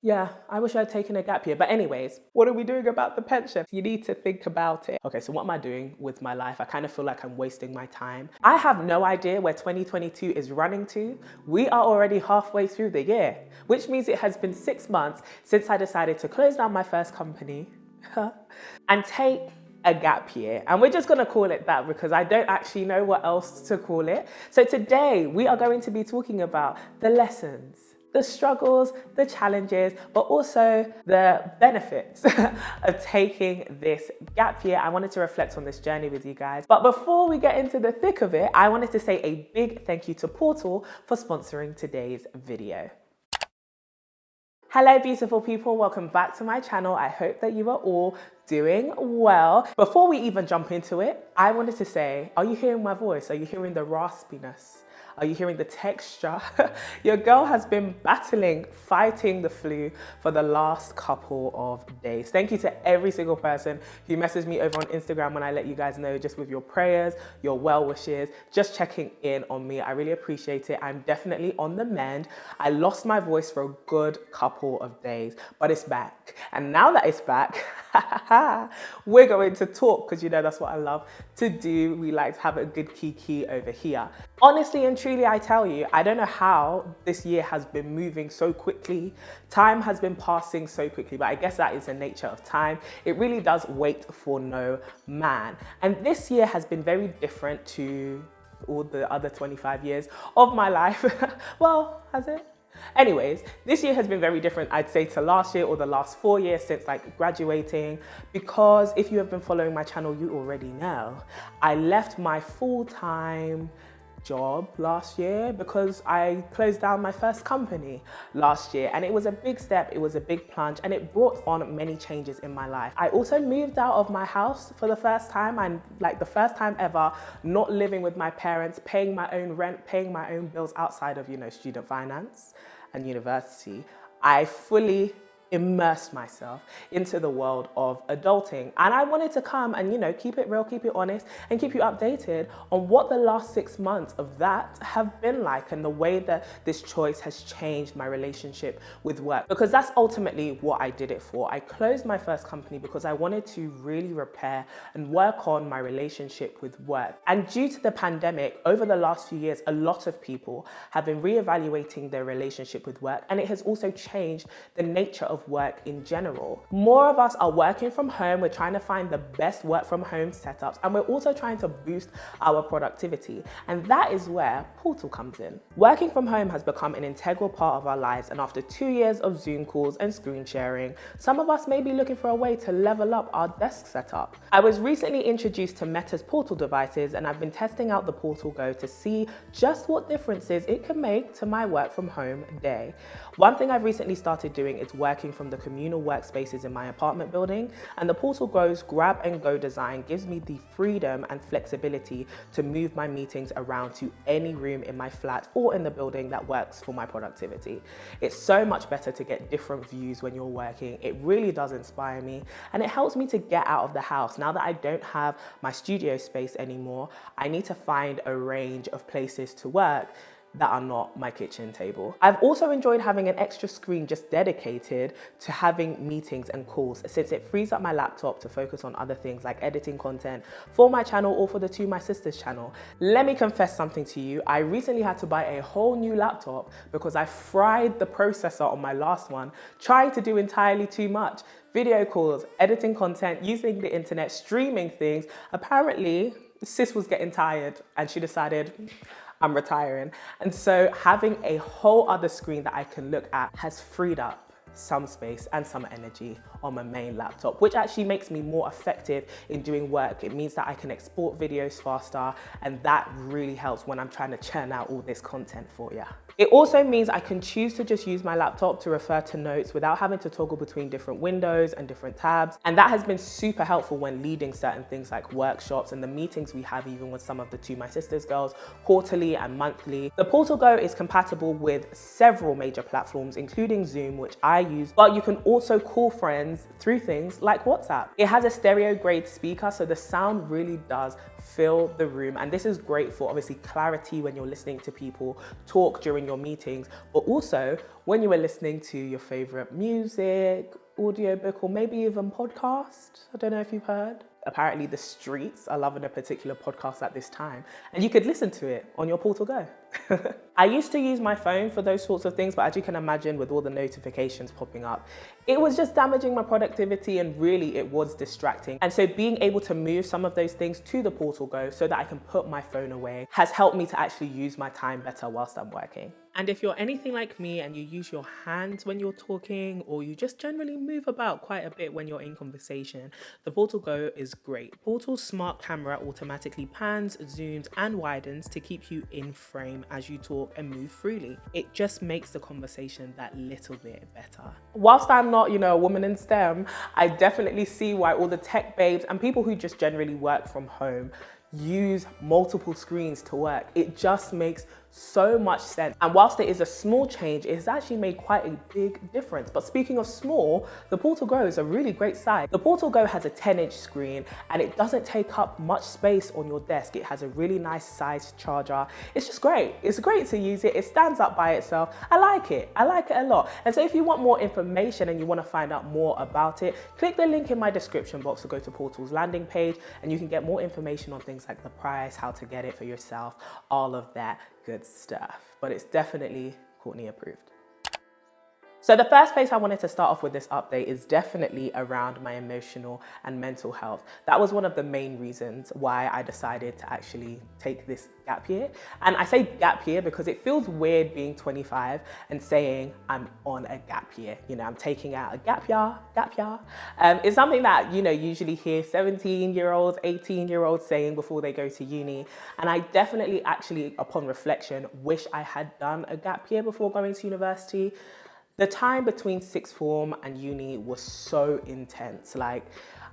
Yeah, I wish I'd taken a gap year. But anyways, what are we doing about the pension? You need to think about it. Okay, so what am I doing with my life? I kind of feel like I'm wasting my time. I have no idea where 2022 is running to. We are already halfway through the year, which means it has been 6 months since I decided to close down my first company and take a gap year. And we're just gonna call it that because I don't actually know what else to call it. So today we are going to be talking about the lessons, the struggles, the challenges, but also the benefits of taking this gap year. I wanted to reflect on this journey with you guys. But before we get into the thick of it, I wanted to say a big thank you to Portal for sponsoring today's video. Hello beautiful people, welcome back to my channel. I hope that you are all doing well. Before we even jump into it, I wanted to say, are you hearing my voice? Are you hearing the raspiness? Are you hearing the texture? Your girl has been battling, fighting the flu for the last couple of days. Thank you to every single person who messaged me over on Instagram when I let you guys know, just with your prayers, your well wishes, just checking in on me. I really appreciate it. I'm definitely on the mend. I lost my voice for a good couple of days, but it's back. And now that it's back, we're going to talk because you know that's what I love to do. We like to have a good kiki over here. Honestly and truly, I tell you, I don't know how this year has been moving so quickly. Time has been passing so quickly, but I guess that is the nature of time. It really does wait for no man. And this year has been very different to all the other 25 years of my life. Well, has it? Anyways, this year has been very different, I'd say, to last year or the last 4 years since like graduating, because if you have been following my channel, you already know I left my full-time job last year because I closed down my first company last year, and it was a big step, it was a big plunge, and it brought on many changes in my life. I also moved out of my house for the first time, and like the first time ever, not living with my parents, paying my own rent, paying my own bills outside of, you know, student finance and university. I fully immersed myself into the world of adulting, and I wanted to come and, you know, keep it real, keep it honest, and keep you updated on what the last 6 months of that have been like, and the way that this choice has changed my relationship with work, because that's ultimately what I did it for. I closed my first company because I wanted to really repair and work on my relationship with work. And due to the pandemic, over the last few years, a lot of people have been reevaluating their relationship with work, and it has also changed the nature of work in general. More of us are working from home. We're trying to find the best work from home setups, and we're also trying to boost our productivity. And that is where Portal comes in. Working from home has become an integral part of our lives, and after 2 years of Zoom calls and screen sharing, some of us may be looking for a way to level up our desk setup. I was recently introduced to Meta's Portal devices, and I've been testing out the Portal Go to see just what differences it can make to my work from home day. One thing I've recently started doing is working from the communal workspaces in my apartment building, and the Portal Go's grab and go design gives me the freedom and flexibility to move my meetings around to any room in my flat or in the building that works for my productivity. It's so much better to get different views when you're working. It really does inspire me, and it helps me to get out of the house. Now that I don't have my studio space anymore, I need to find a range of places to work that are not my kitchen table. I've also enjoyed having an extra screen just dedicated to having meetings and calls, since it frees up my laptop to focus on other things like editing content for my channel or for the To My Sisters channel. Let me confess something to you. I recently had to buy a whole new laptop because I fried the processor on my last one, trying to do entirely too much. Video calls, editing content, using the internet, streaming things. Apparently, sis was getting tired and she decided, I'm retiring. And so having a whole other screen that I can look at has freed up some space and some energy on my main laptop, which actually makes me more effective in doing work. It means that I can export videos faster, and that really helps when I'm trying to churn out all this content for you. It also means I can choose to just use my laptop to refer to notes without having to toggle between different windows and different tabs. And that has been super helpful when leading certain things like workshops and the meetings we have even with some of the To My Sisters girls, quarterly and monthly. The Portal Go is compatible with several major platforms, including Zoom, which I use, but you can also call friends through things like WhatsApp. It has a stereo grade speaker, so the sound really does fill the room. And this is great for obviously clarity when you're listening to people talk during your meetings, but also when you were listening to your favorite music, audiobook, or maybe even podcast. I don't know if you've heard. Apparently the streets are loving a particular podcast at this time, and you could listen to it on your Portal Go. I used to use my phone for those sorts of things, but as you can imagine, with all the notifications popping up, it was just damaging my productivity, and really it was distracting. And so being able to move some of those things to the Portal Go so that I can put my phone away has helped me to actually use my time better whilst I'm working. And if you're anything like me and you use your hands when you're talking, or you just generally move about quite a bit when you're in conversation, the Portal Go is great. Portal's smart camera automatically pans, zooms, and widens to keep you in frame as you talk and move freely. It just makes the conversation that little bit better. Whilst I'm not, a woman in STEM, I definitely see why all the tech babes and people who just generally work from home use multiple screens to work. It just makes so much sense. And whilst it is a small change, it has actually made quite a big difference. But speaking of small, the Portal Go is a really great size. The Portal Go has a 10-inch screen and it doesn't take up much space on your desk. It has a really nice sized charger. It's just great. It's great to use it. It stands up by itself. I like it a lot. And so if you want more information and you want to find out more about it, click the link in my description box to go to Portal's landing page, and you can get more information on things like the price, how to get it for yourself, all of that good stuff. But it's definitely Courtney approved. So the first place I wanted to start off with this update is definitely around my emotional and mental health. That was one of the main reasons why I decided to actually take this gap year. And I say gap year because it feels weird being 25 and saying I'm on a gap year. I'm taking out a gap year. It's something that, usually hear 17-year-olds, 18-year-olds saying before they go to uni. And I definitely actually, upon reflection, wish I had done a gap year before going to university. The time between sixth form and uni was so intense.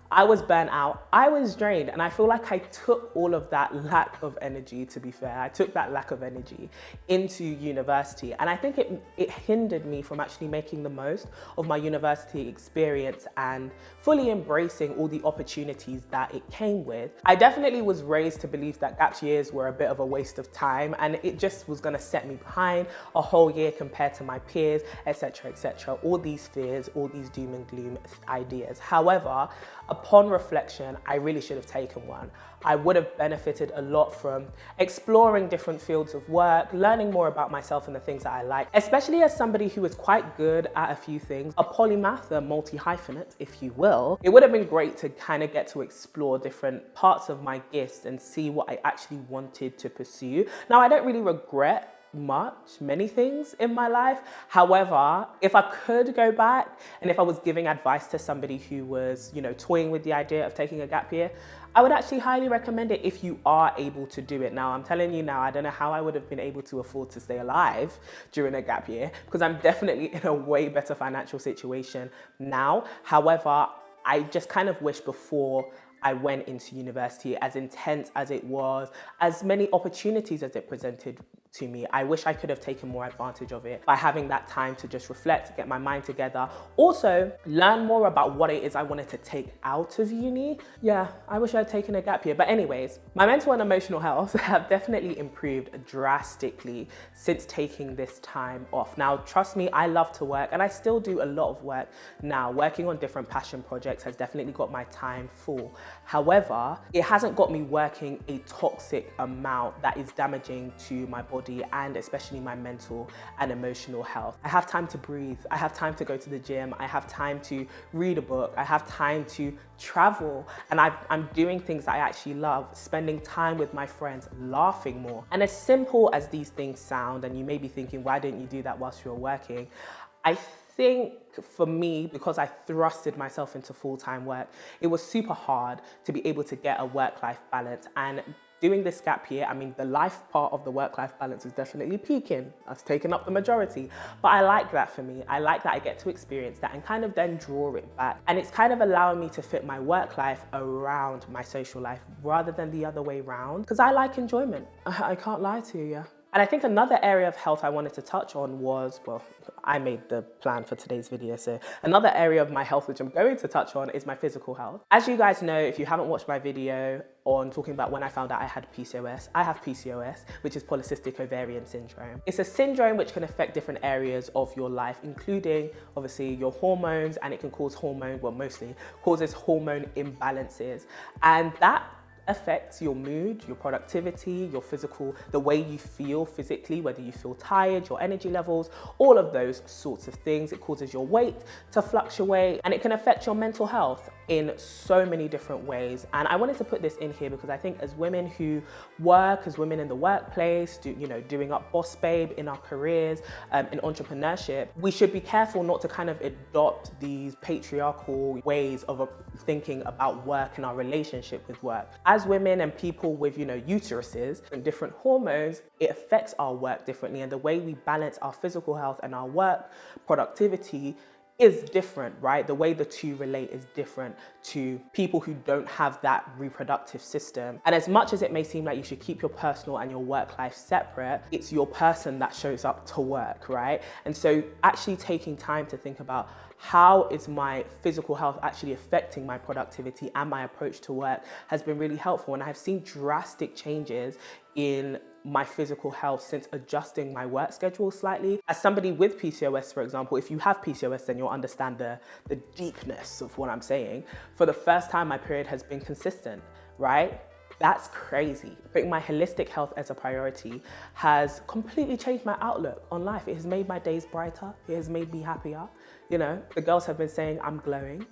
I was burnt out, I was drained, and I feel like I took all of that lack of energy, to be fair, I took that lack of energy into university. And I think it hindered me from actually making the most of my university experience and fully embracing all the opportunities that it came with. I definitely was raised to believe that gap years were a bit of a waste of time, and it just was gonna set me behind a whole year compared to my peers, etc., etc. All these fears, all these doom and gloom ideas. However, upon reflection, I really should have taken one. I would have benefited a lot from exploring different fields of work, learning more about myself and the things that I like, especially as somebody who is quite good at a few things, a polymath, a multi-hyphenate, if you will. It would have been great to kind of get to explore different parts of my gifts and see what I actually wanted to pursue. Now, I don't really regret many things in my life. However, if I could go back and if I was giving advice to somebody who was, toying with the idea of taking a gap year, I would actually highly recommend it if you are able to do it. Now, I'm telling you now, I don't know how I would have been able to afford to stay alive during a gap year because I'm definitely in a way better financial situation now. However, I just kind of wish before I went into university, as intense as it was, as many opportunities as it presented to me, I wish I could have taken more advantage of it by having that time to just reflect, get my mind together. Also, learn more about what it is I wanted to take out of uni. Yeah, I wish I had taken a gap year. But anyways, my mental and emotional health have definitely improved drastically since taking this time off. Now, trust me, I love to work and I still do a lot of work now. Working on different passion projects has definitely got my time full. However, it hasn't got me working a toxic amount that is damaging to my body and especially my mental and emotional health. I have time to breathe. I have time to go to the gym. I have time to read a book. I have time to travel. And I'm doing things I actually love, spending time with my friends, laughing more. And as simple as these things sound, and you may be thinking, why didn't you do that whilst you were working? I think for me, because I thrusted myself into full-time work, it was super hard to be able to get a work-life balance. And doing this gap year, the life part of the work-life balance is definitely peaking. That's taken up the majority. But I like that for me. I like that I get to experience that and kind of then draw it back. And it's kind of allowing me to fit my work life around my social life rather than the other way around. Because I like enjoyment. I can't lie to you. And I think another area of health I wanted to touch on was, well, I made the plan for today's video. So another area of my health which I'm going to touch on is my physical health. As you guys know, if you haven't watched my video on talking about when I found out I had PCOS, I have PCOS, which is polycystic ovarian syndrome. It's a syndrome which can affect different areas of your life, including obviously your hormones, and it can cause mostly causes hormone imbalances. And that affects your mood, your productivity, your physical, the way you feel physically, whether you feel tired, your energy levels, all of those sorts of things. It causes your weight to fluctuate, and it can affect your mental health in so many different ways. And I wanted to put this in here because I think as women who work, as women in the workplace, doing up boss babe in our careers, in entrepreneurship, we should be careful not to kind of adopt these patriarchal ways of thinking about work and our relationship with work. As women and people with, uteruses and different hormones, it affects our work differently, and the way we balance our physical health and our work productivity is different, right? The way the two relate is different to people who don't have that reproductive system. And as much as it may seem like you should keep your personal and your work life separate, it's your person that shows up to work, right? And so actually taking time to think about, how is my physical health actually affecting my productivity and my approach to work, has been really helpful. And I've seen drastic changes in my physical health since adjusting my work schedule slightly. As somebody with PCOS, for example, if you have PCOS, then you'll understand the deepness of what I'm saying. For the first time, my period has been consistent, right? That's crazy. Putting my holistic health as a priority has completely changed my outlook on life. It has made my days brighter. It has made me happier. The girls have been saying I'm glowing,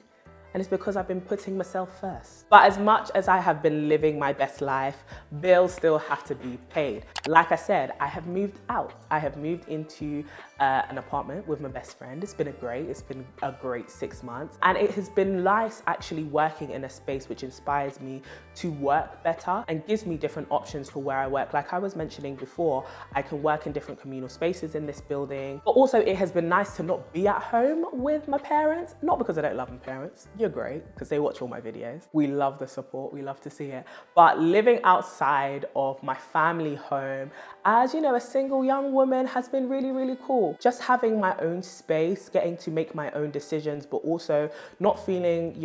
and it's because I've been putting myself first. But as much as I have been living my best life, bills still have to be paid. Like I said, I have moved out. I have moved into an apartment with my best friend. It's been a great 6 months. And it has been nice actually working in a space which inspires me to work better and gives me different options for where I work. Like I was mentioning before, I can work in different communal spaces in this building. But also it has been nice to not be at home with my parents. Not because I don't love my parents. You're great, because they watch all my videos. We love the support, we love to see it. But living outside of my family home as, a single young woman has been really, really cool. Just having my own space, getting to make my own decisions, but also not feeling,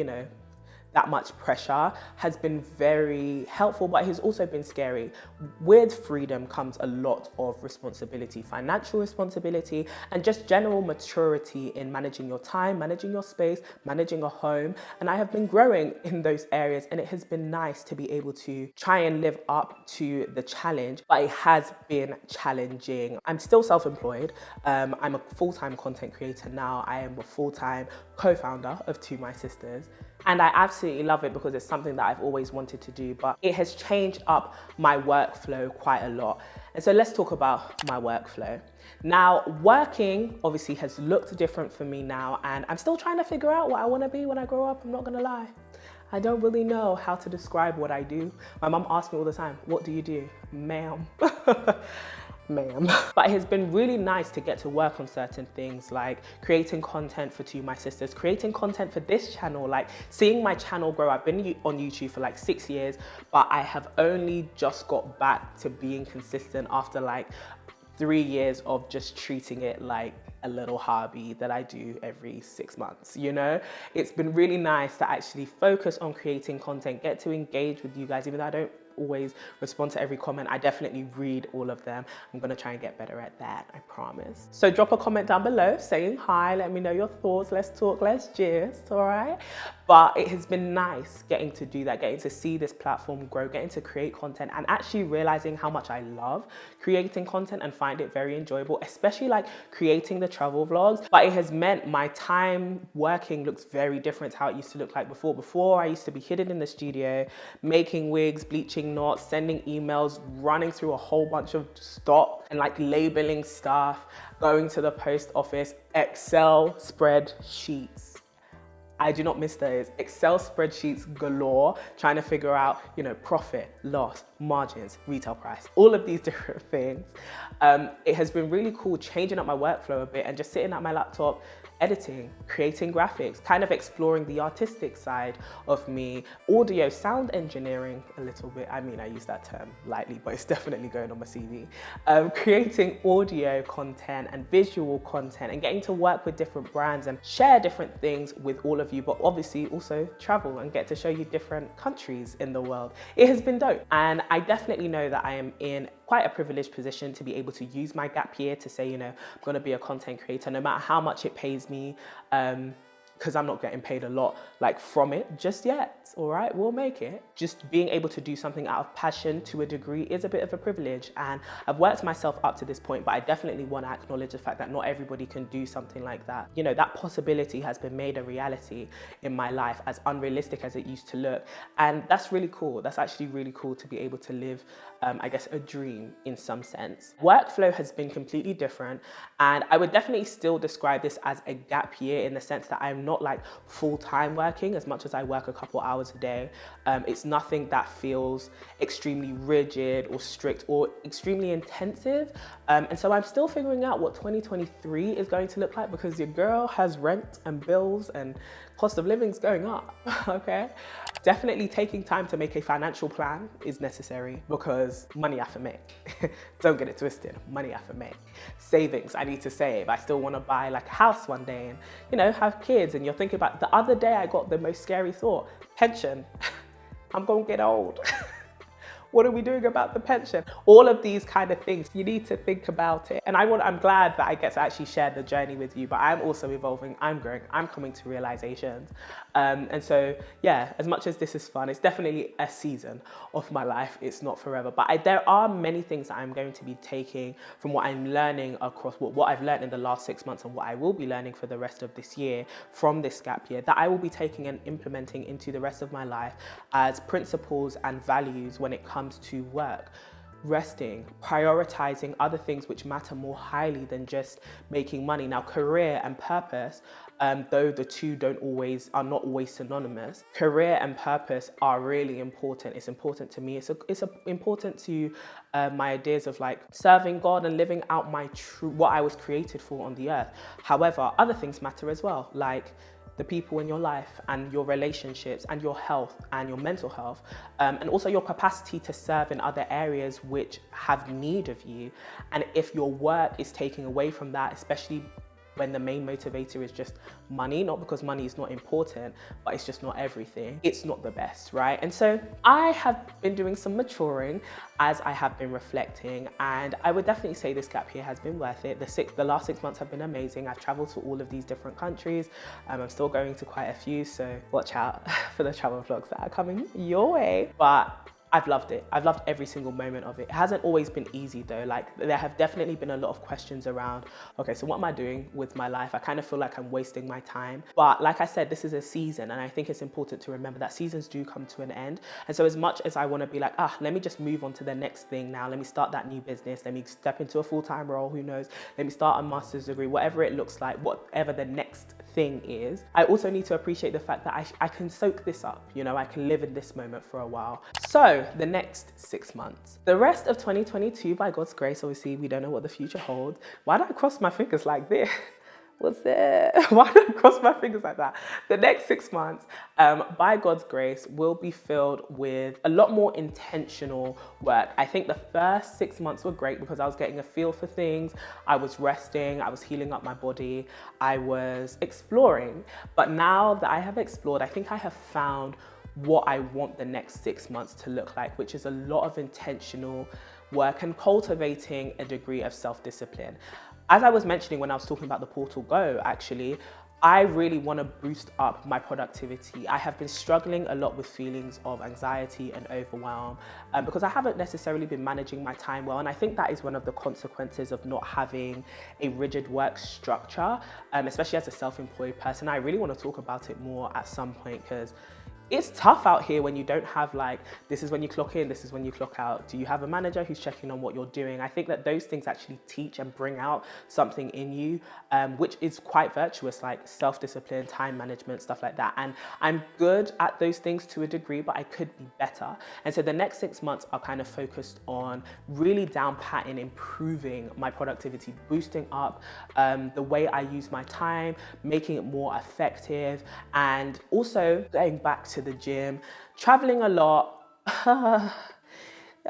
that much pressure has been very helpful, but it has also been scary. With freedom comes a lot of responsibility, financial responsibility, and just general maturity in managing your time, managing your space, managing a home. And I have been growing in those areas, and it has been nice to be able to try and live up to the challenge, but it has been challenging. I'm still self-employed. I'm a full-time content creator now. I am a full-time co-founder of To My Sisters. And I absolutely love it because it's something that I've always wanted to do, but it has changed up my workflow quite a lot. And so let's talk about my workflow. Now, working obviously has looked different for me now, and I'm still trying to figure out what I want to be when I grow up. I'm not gonna lie. I don't really know how to describe what I do. My mum asks me all the time, what do you do? Ma'am. Ma'am. But it has been really nice to get to work on certain things, like creating content for To My Sisters, creating content for this channel, like seeing my channel grow. I've been on YouTube for like 6 years, but I have only just got back to being consistent after like 3 years of just treating it like a little hobby that I do every 6 months, It's been really nice to actually focus on creating content, get to engage with you guys, even though I don't always respond to every comment. I definitely read all of them. I'm gonna try and get better at that, I promise. So drop a comment down below saying hi, let me know your thoughts, let's talk, let's gist, all right? But it has been nice getting to do that, getting to see this platform grow, getting to create content, and actually realizing how much I love creating content and find it very enjoyable, especially like creating the travel vlogs. But it has meant my time working looks very different to how it used to look like before. Before, I used to be hidden in the studio, making wigs, bleaching knots, sending emails, running through a whole bunch of stock and like labeling stuff, going to the post office, Excel spreadsheets. I do not miss those. Excel spreadsheets galore, trying to figure out, profit, loss, margins, retail price, all of these different things. It has been really cool changing up my workflow a bit and just sitting at my laptop, editing, creating graphics, kind of exploring the artistic side of me, audio, sound engineering a little bit. I mean, I use that term lightly, but it's definitely going on my CV. Creating audio content and visual content and getting to work with different brands and share different things with all of you, but obviously also travel and get to show you different countries in the world. It has been dope. And I definitely know that I am in quite a privileged position to be able to use my gap year to say, you know, I'm going to be a content creator, no matter how much it pays me, because I'm not getting paid a lot like from it just yet. All right, we'll make it. Just being able to do something out of passion to a degree is a bit of a privilege, and I've worked myself up to this point, but I definitely want to acknowledge the fact that not everybody can do something like that. You know, that possibility has been made a reality in my life, as unrealistic as it used to look, and that's really cool. That's actually really cool to be able to live, I guess, a dream in some sense. Workflow has been completely different, and I would definitely still describe this as a gap year in the sense that I'm not like full-time working as much as I work a couple hours a day. It's nothing that feels extremely rigid or strict or extremely intensive. And so I'm still figuring out what 2023 is going to look like, because your girl has rent and bills and cost of living's going up, okay? Definitely taking time to make a financial plan is necessary, because money I have to make. Don't get it twisted, money I have to make. Savings, I need to save. I still want to buy like a house one day and, you know, have kids. And you're thinking about, the other day I got the most scary thought, pension. I'm gonna get old. What are we doing about the pension? All of these kind of things, you need to think about it. And I'm glad that I get to actually share the journey with you, but I'm also evolving, I'm growing, I'm coming to realizations. And so, yeah, as much as this is fun, it's definitely a season of my life. It's not forever, but there are many things that I'm going to be taking from what I'm learning across what I've learned in the last 6 months and what I will be learning for the rest of this year from this gap year, that I will be taking and implementing into the rest of my life as principles and values when it comes to work, resting, prioritizing other things which matter more highly than just making money. Now, career and purpose, though the two are not always synonymous, career and purpose are really important. It's important to me. It's important to my ideas of like serving God and living out what I was created for on the earth. However, other things matter as well, like the people in your life and your relationships and your health and your mental health, and also your capacity to serve in other areas which have need of you. And if your work is taking away from that, especially when the main motivator is just money, not because money is not important, but it's just not everything, it's not the best, right? And so I have been doing some maturing as I have been reflecting, and I would definitely say this gap year has been worth it. The last 6 months have been amazing. I've traveled to all of these different countries. I'm still going to quite a few, so watch out for the travel vlogs that are coming your way. But I've loved it. I've loved every single moment of it. It hasn't always been easy though. Like, there have definitely been a lot of questions around, okay, so what am I doing with my life? I kind of feel like I'm wasting my time. But like I said, this is a season, and I think it's important to remember that seasons do come to an end. And so as much as I want to be like, let me just move on to the next thing now. Let me start that new business. Let me step into a full-time role, who knows? Let me start a master's degree, whatever it looks like, whatever the next thing is. I also need to appreciate the fact that I can soak this up. You know, I can live in this moment for a while. So the next 6 months, the rest of 2022, by God's grace, obviously we don't know what the future holds. Why did I cross my fingers like this? What's there? Why did I cross my fingers like that? The next 6 months, by God's grace, will be filled with a lot more intentional work. I think the first 6 months were great because I was getting a feel for things. I was resting, I was healing up my body, I was exploring. But now that I have explored, I think I have found what I want the next 6 months to look like, which is a lot of intentional work and cultivating a degree of self-discipline. As I was mentioning when I was talking about the Portal Go, actually, I really want to boost up my productivity. I have been struggling a lot with feelings of anxiety and overwhelm because I haven't necessarily been managing my time well. And I think that is one of the consequences of not having a rigid work structure, especially as a self-employed person. I really want to talk about it more at some point because it's tough out here when you don't have like, this is when you clock in, this is when you clock out. Do you have a manager who's checking on what you're doing? I think that those things actually teach and bring out something in you, which is quite virtuous, like self-discipline, time management, stuff like that. And I'm good at those things to a degree, but I could be better. And so the next 6 months are kind of focused on really down patting, improving my productivity, boosting up the way I use my time, making it more effective, and also going back to the gym, traveling a lot.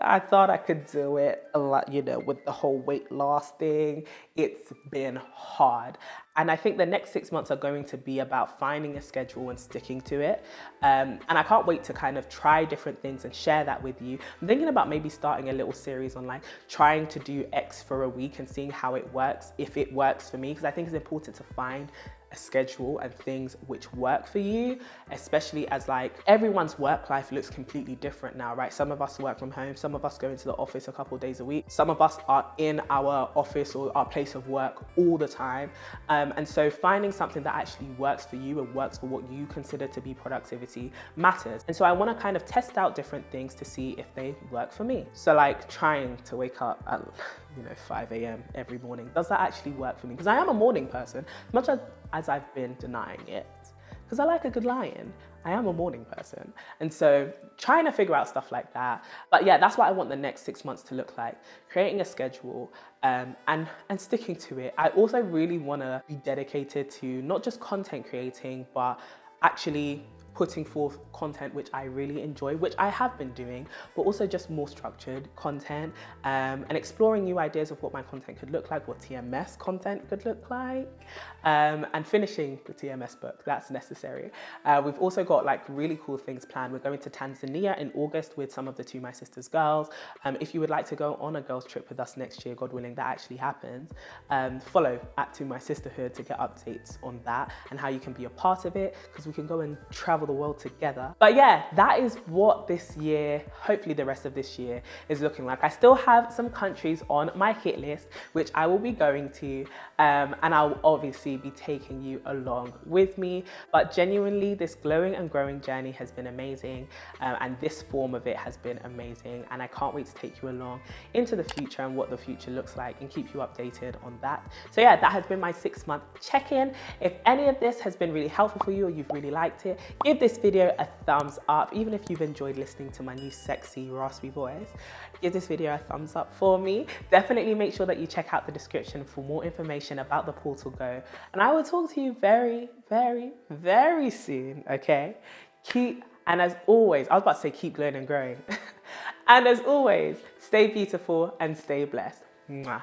I thought I could do it a lot, you know, with the whole weight loss thing. It's been hard. And I think the next 6 months are going to be about finding a schedule and sticking to it. And I can't wait to kind of try different things and share that with you. I'm thinking about maybe starting a little series on like trying to do X for a week and seeing how it works, if it works for me, because I think it's important to find a schedule and things which work for you, especially as like everyone's work life looks completely different now, right? Some of us work from home, some of us go into the office a couple of days a week, some of us are in our office or our place of work all the time. And so finding something that actually works for you and works for what you consider to be productivity matters. And so I want to kind of test out different things to see if they work for me. So like trying to wake up at 5 a.m. every morning, does that actually work for me? Because I am a morning person, as much as I've been denying it, because I like a good lie-in. I am a morning person. And so trying to figure out stuff like that. But yeah, that's what I want the next 6 months to look like. Creating a schedule and sticking to it. I also really want to be dedicated to not just content creating, but actually putting forth content which I really enjoy, which I have been doing, but also just more structured content, and exploring new ideas of what my content could look like, what TMS content could look like, and finishing the TMS book. That's necessary. We've also got like really cool things planned. We're going to Tanzania in August with some of the To My Sisters girls. If you would like to go on a girls trip with us next year, God willing, that actually happens, follow at To My Sisterhood to get updates on that and how you can be a part of it, because we can go and travel the world together. But yeah, that is what this year, hopefully the rest of this year, is looking like. I still have some countries on my hit list which I will be going to, and I'll obviously be taking you along with me. But genuinely, this glowing and growing journey has been amazing, and this form of it has been amazing, and I can't wait to take you along into the future and what the future looks like and keep you updated on that. So yeah, that has been my 6-month check-in. If any of this has been really helpful for you or you've really liked it, give this video a thumbs up. Even if you've enjoyed listening to my new sexy raspy voice, give this video a thumbs up for me. Definitely make sure that you check out the description for more information about the Portal Go, and I will talk to you very, very, very soon, okay? And as always, I was about to say keep glowing and growing. And as always, stay beautiful and stay blessed. Mwah.